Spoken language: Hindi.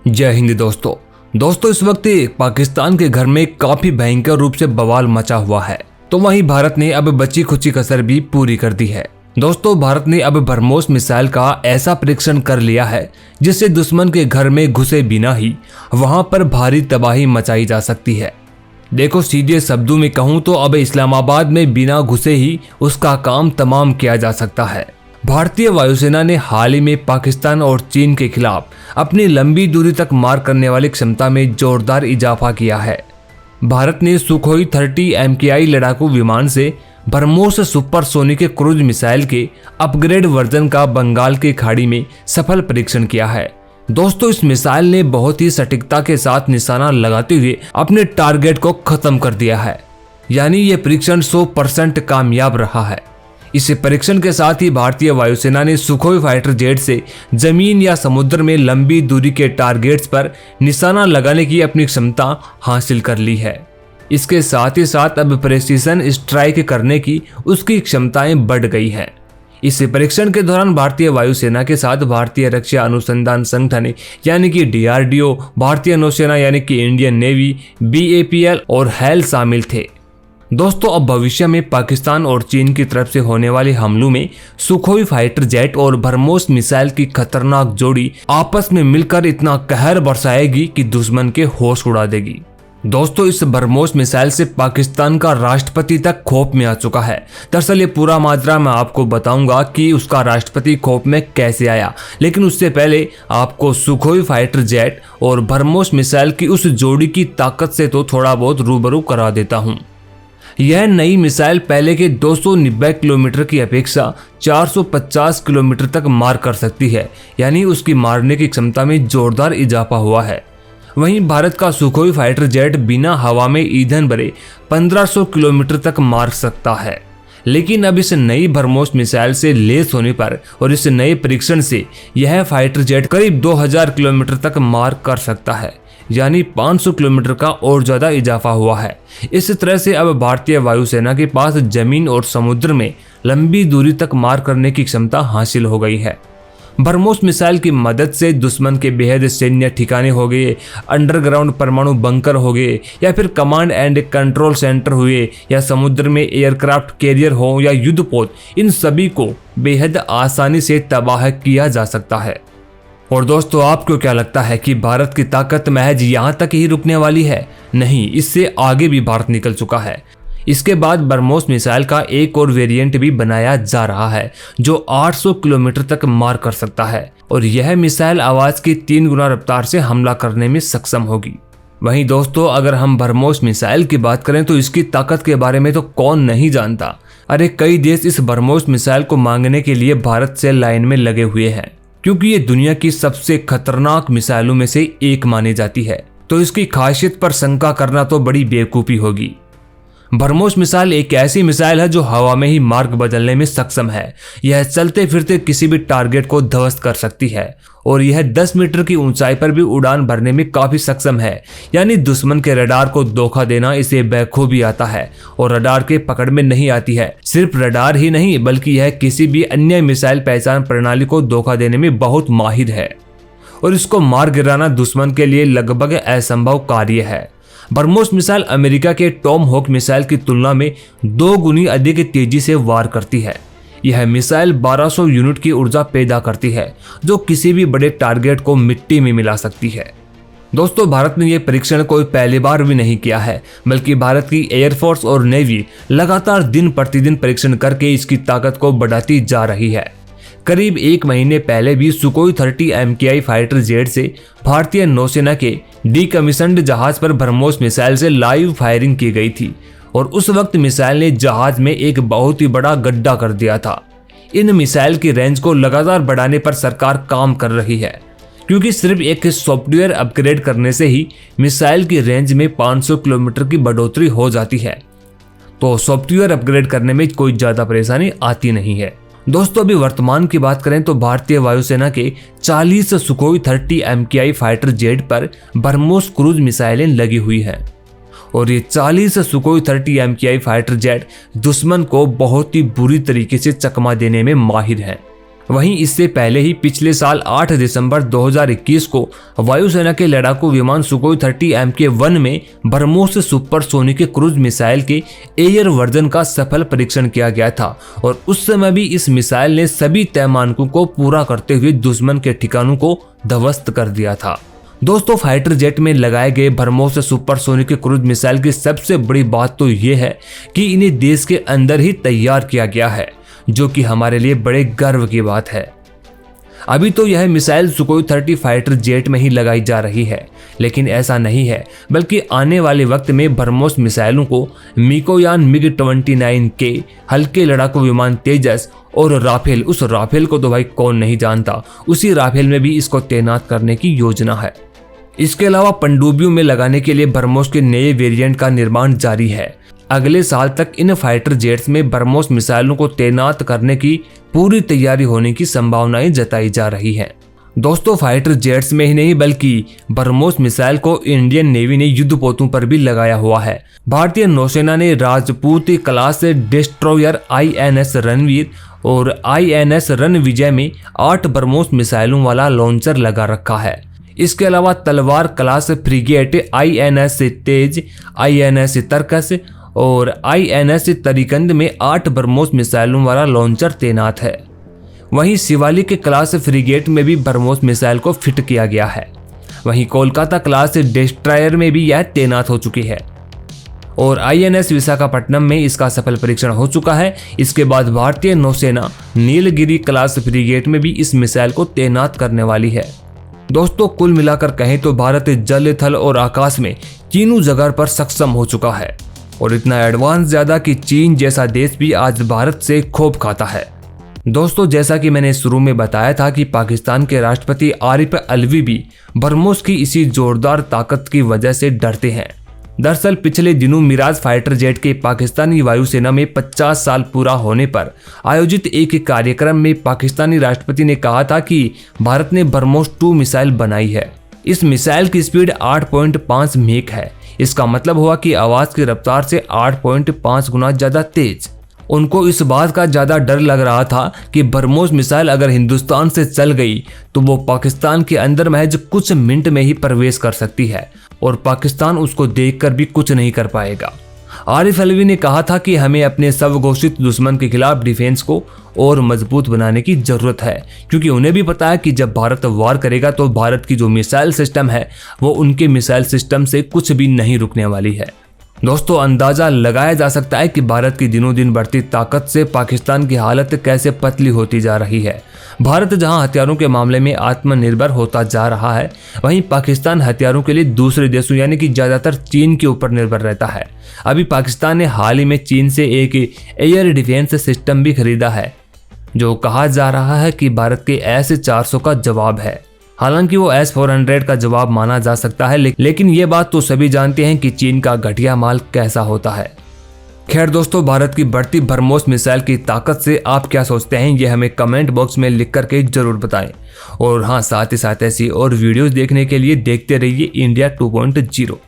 जय हिंद दोस्तों इस वक्त पाकिस्तान के घर में काफी भयंकर रूप से बवाल मचा हुआ है। तो वहीं भारत ने अब बची खुची कसर भी पूरी कर दी है। दोस्तों भारत ने अब ब्रह्मोस मिसाइल का ऐसा परीक्षण कर लिया है जिससे दुश्मन के घर में घुसे बिना ही वहां पर भारी तबाही मचाई जा सकती है। देखो सीधे शब्दों में कहूं तो अब इस्लामाबाद में बिना घुसे ही उसका काम तमाम किया जा सकता है। भारतीय वायुसेना ने हाल ही में पाकिस्तान और चीन के खिलाफ अपनी लंबी दूरी तक मार करने वाली क्षमता में जोरदार इजाफा किया है। भारत ने सुखोई 30 MKI लड़ाकू विमान से ब्रह्मोस सुपरसोनिक क्रूज मिसाइल के अपग्रेड वर्जन का बंगाल की खाड़ी में सफल परीक्षण किया है। दोस्तों इस मिसाइल ने बहुत ही सटीकता के साथ निशाना लगाते हुए अपने टारगेट को खत्म कर दिया है, यानी ये परीक्षण 100% कामयाब रहा है। इस परीक्षण के साथ ही भारतीय वायुसेना ने सुखोई फाइटर जेट से जमीन या समुद्र में लंबी दूरी के टारगेट्स पर निशाना लगाने की अपनी क्षमता हासिल कर ली है। इसके साथ ही साथ अब प्रेसिशन स्ट्राइक करने की उसकी क्षमताएं बढ़ गई हैं। इस परीक्षण के दौरान भारतीय वायुसेना के साथ भारतीय रक्षा अनुसंधान संगठन यानी कि DRDO, भारतीय नौसेना यानी कि इंडियन नेवी, BAPL और HAL शामिल थे। दोस्तों अब भविष्य में पाकिस्तान और चीन की तरफ से होने वाले हमलों में सुखोई फाइटर जेट और ब्रह्मोस मिसाइल की खतरनाक जोड़ी आपस में मिलकर इतना कहर बरसाएगी कि दुश्मन के होश उड़ा देगी। दोस्तों इस ब्रह्मोस मिसाइल से पाकिस्तान का राष्ट्रपति तक खौफ में आ चुका है। दरअसल ये पूरा माजरा मैं आपको बताऊंगा कि उसका राष्ट्रपति खौफ में कैसे आया, लेकिन उससे पहले आपको सुखोई फाइटर जेट और ब्रह्मोस मिसाइल की उस जोड़ी की ताकत से तो थोड़ा बहुत रूबरू करा देता हूँ। यह नई मिसाइल पहले के 290 किलोमीटर की अपेक्षा 450 किलोमीटर तक मार कर सकती है, यानी उसकी मारने की क्षमता में जोरदार इजाफा हुआ है। वहीं भारत का सुखोई फाइटर जेट बिना हवा में ईंधन भरे 1500 किलोमीटर तक मार सकता है। लेकिन अब इस नई ब्रह्मोस मिसाइल से लैस होने पर और इस नए परीक्षण से यह फाइटर जेट करीब 2000 किलोमीटर तक मार कर सकता है, यानी 500 किलोमीटर का और ज्यादा इजाफा हुआ है। इस तरह से अब भारतीय वायुसेना के पास जमीन और समुद्र में लंबी दूरी तक मार करने की क्षमता हासिल हो गई है। ब्रह्मोस मिसाइल की मदद से दुश्मन के बेहद सैन्य ठिकाने हो गए, अंडरग्राउंड परमाणु बंकर हो गए, या फिर कमांड एंड कंट्रोल सेंटर हुए, या समुद्र में एयरक्राफ्ट कैरियर हो या युद्धपोत, इन सभी को बेहद आसानी से तबाह किया जा सकता है। और दोस्तों आपको क्या लगता है कि भारत की ताकत महज यहाँ तक ही रुकने वाली है? नहीं, इससे आगे भी भारत निकल चुका है। इसके बाद ब्रह्मोस मिसाइल का एक और वेरिएंट भी बनाया जा रहा है जो 800 किलोमीटर तक मार कर सकता है, और यह मिसाइल आवाज की 3 गुना रफ्तार से हमला करने में सक्षम होगी। वहीं दोस्तों अगर हम ब्रह्मोस मिसाइल की बात करें तो इसकी ताकत के बारे में तो कौन नहीं जानता। अरे कई देश इस ब्रह्मोस मिसाइल को मांगने के लिए भारत से लाइन में लगे हुए हैं, क्योंकि ये दुनिया की सबसे खतरनाक मिसाइलों में से एक मानी जाती है। तो इसकी खासियत पर शंका करना तो बड़ी बेवकूफी होगी। ब्रह्मोस मिसाइल एक ऐसी मिसाइल है जो हवा में ही मार्ग बदलने में सक्षम है। यह चलते फिरते किसी भी टारगेट को ध्वस्त कर सकती है, और यह 10 मीटर की ऊंचाई पर भी उड़ान भरने में काफी सक्षम है, यानी दुश्मन के रडार को धोखा देना इसे बखूबी आता है और रडार के पकड़ में नहीं आती है। सिर्फ रडार ही नहीं बल्कि यह किसी भी अन्य मिसाइल पहचान प्रणाली को धोखा देने में बहुत माहिर है, और इसको मार गिराना दुश्मन के लिए लगभग असंभव कार्य है। ब्रह्मोस मिसाइल अमेरिका के टॉम हॉक मिसाइल की तुलना में 2 गुनी अधिक तेजी से वार करती है। यह मिसाइल 1200 यूनिट की ऊर्जा पैदा करती है जो किसी भी बड़े टारगेट को मिट्टी में मिला सकती है। दोस्तों भारत ने यह परीक्षण कोई पहली बार भी नहीं किया है, बल्कि भारत की एयरफोर्स और नेवी लगातार दिन प्रतिदिन परीक्षण करके इसकी ताकत को बढ़ाती जा रही है। करीब 1 महीने पहले भी सुखोई 30 MKI फाइटर जेट से भारतीय नौसेना के डीकमीशन्ड जहाज पर ब्रह्मोस मिसाइल से लाइव फायरिंग की गई थी, और उस वक्त मिसाइल ने जहाज में एक बहुत ही बड़ा गड्ढा कर दिया था। इन मिसाइल की रेंज को लगातार बढ़ाने पर सरकार काम कर रही है, क्योंकि सिर्फ एक सॉफ्टवेयर अपग्रेड करने से ही मिसाइल की रेंज में 500 किलोमीटर की बढ़ोतरी हो जाती है। तो सॉफ्टवेयर अपग्रेड करने में कोई ज्यादा परेशानी आती नहीं है। दोस्तों अभी वर्तमान की बात करें तो भारतीय वायुसेना के 40 सुखोई 30 MKI फाइटर जेट पर ब्रह्मोस क्रूज मिसाइलें लगी हुई हैं, और ये 40 सुखोई 30 MKI फाइटर जेट दुश्मन को बहुत ही बुरी तरीके से चकमा देने में माहिर हैं। वहीं इससे पहले ही पिछले साल 8 दिसंबर 2021 को वायुसेना के लड़ाकू विमान सुखोई 30 MK1 में ब्रह्मोस सुपरसोनिक क्रूज मिसाइल के एयर वर्जन का सफल परीक्षण किया गया था और उस समय भी इस मिसाइल ने सभी तय मानकों को पूरा करते हुए दुश्मन के ठिकानों को ध्वस्त कर दिया था। दोस्तों, फाइटर जेट में लगाए गए ब्रह्मोस सुपरसोनिक क्रूज मिसाइल की सबसे बड़ी बात तो ये है कि इन्हें देश के अंदर ही तैयार किया गया है, जो कि हमारे लिए बड़े गर्व की बात है। अभी तो यह मिसाइल सुखोई 30 फाइटर जेट में ही लगाई जा रही है, लेकिन ऐसा नहीं है, बल्कि आने वाले वक्त में ब्रह्मोस मिसाइलों को मिकोयान MiG-29 के हल्के लड़ाकू विमान तेजस और राफेल, उस राफेल को तो भाई कौन नहीं जानता, उसी राफेल में भी इसको तैनात करने की योजना है। इसके अलावा पनडुब्बियों में लगाने के लिए ब्रह्मोस के नए वेरिएंट का निर्माण जारी है। अगले साल तक इन फाइटर जेट्स में ब्रह्मोस मिसाइलों को तैनात करने की पूरी तैयारी होने की संभावनाएं जताई जा रही हैं। दोस्तों, फाइटर जेट्स में ही नहीं बल्कि ब्रह्मोस मिसाइल को इंडियन नेवी ने युद्धपोतों पर भी लगाया हुआ है। भारतीय नौसेना ने Rajput class destroyer INS Ranveer और INS रणविजय में 8 ब्रह्मोस मिसाइलों वाला लॉन्चर लगा रखा है। इसके अलावा तलवार क्लास फ्रिगेट INS तेज, INS तर्कस और INS तरीकंद में 8 ब्रह्मोस मिसाइलों वाला लॉन्चर तैनात है। वहीं शिवालिक क्लास फ्रिगेट में भी ब्रह्मोस मिसाइल को फिट किया गया है। वहीं कोलकाता क्लास डिस्ट्रॉयर में भी यह तैनात हो चुकी है और INS विशाखापट्टनम में इसका सफल परीक्षण हो चुका है। इसके बाद भारतीय नौसेना नीलगिरी क्लास फ्रिगेट में भी इस मिसाइल को तैनात करने वाली है। दोस्तों, कुल मिलाकर कहें तो भारत जल, थल और आकाश में तीनों जगह पर सक्षम हो चुका है और इतना एडवांस ज्यादा कि चीन जैसा देश भी आज भारत से खूब खाता है। दोस्तों, जैसा कि मैंने शुरू में बताया था कि पाकिस्तान के राष्ट्रपति आरिफ अलवी भी ब्रह्मोस की इसी जोरदार ताकत की वजह से डरते हैं। दरअसल पिछले दिनों मिराज फाइटर जेट के पाकिस्तानी वायुसेना में 50 साल पूरा होने पर आयोजित एक कार्यक्रम में पाकिस्तानी राष्ट्रपति ने कहा था कि भारत ने ब्रह्मोस 2 मिसाइल बनाई है। इस मिसाइल की स्पीड 8.5 मैक है। इसका मतलब हुआ कि आवाज की रफ्तार से 8.5 गुना ज्यादा तेज। उनको इस बात का ज्यादा डर लग रहा था कि ब्रह्मोस मिसाइल अगर हिंदुस्तान से चल गई तो वो पाकिस्तान के अंदर महज कुछ मिनट में ही प्रवेश कर सकती है और पाकिस्तान उसको देखकर भी कुछ नहीं कर पाएगा। आरिफ अलवी ने कहा था कि हमें अपने स्वघोषित दुश्मन के खिलाफ डिफेंस को और मजबूत बनाने की जरूरत है, क्योंकि उन्हें भी पता है कि जब भारत वार करेगा तो भारत की जो मिसाइल सिस्टम है वो उनके मिसाइल सिस्टम से कुछ भी नहीं रुकने वाली है। दोस्तों, अंदाजा लगाया जा सकता है कि भारत की दिनों दिन बढ़ती ताकत से पाकिस्तान की हालत कैसे पतली होती जा रही है। भारत जहां हथियारों के मामले में आत्मनिर्भर होता जा रहा है, वहीं पाकिस्तान हथियारों के लिए दूसरे देशों यानी कि ज्यादातर चीन के ऊपर निर्भर रहता है। अभी पाकिस्तान ने हाल ही में चीन से एक एयर डिफेंस सिस्टम भी खरीदा है, जो कहा जा रहा है कि भारत के S-400 का जवाब है। हालांकि वो S-400 का जवाब माना जा सकता है, लेकिन ये बात तो सभी जानते हैं कि चीन का घटिया माल कैसा होता है। खैर दोस्तों, भारत की बढ़ती ब्रह्मोस मिसाइल की ताकत से आप क्या सोचते हैं, ये हमें कमेंट बॉक्स में लिख करके जरूर बताएं। और हाँ, साथ ही साथ ऐसी और वीडियोस देखने के लिए देखते रहिए इंडिया 2.0।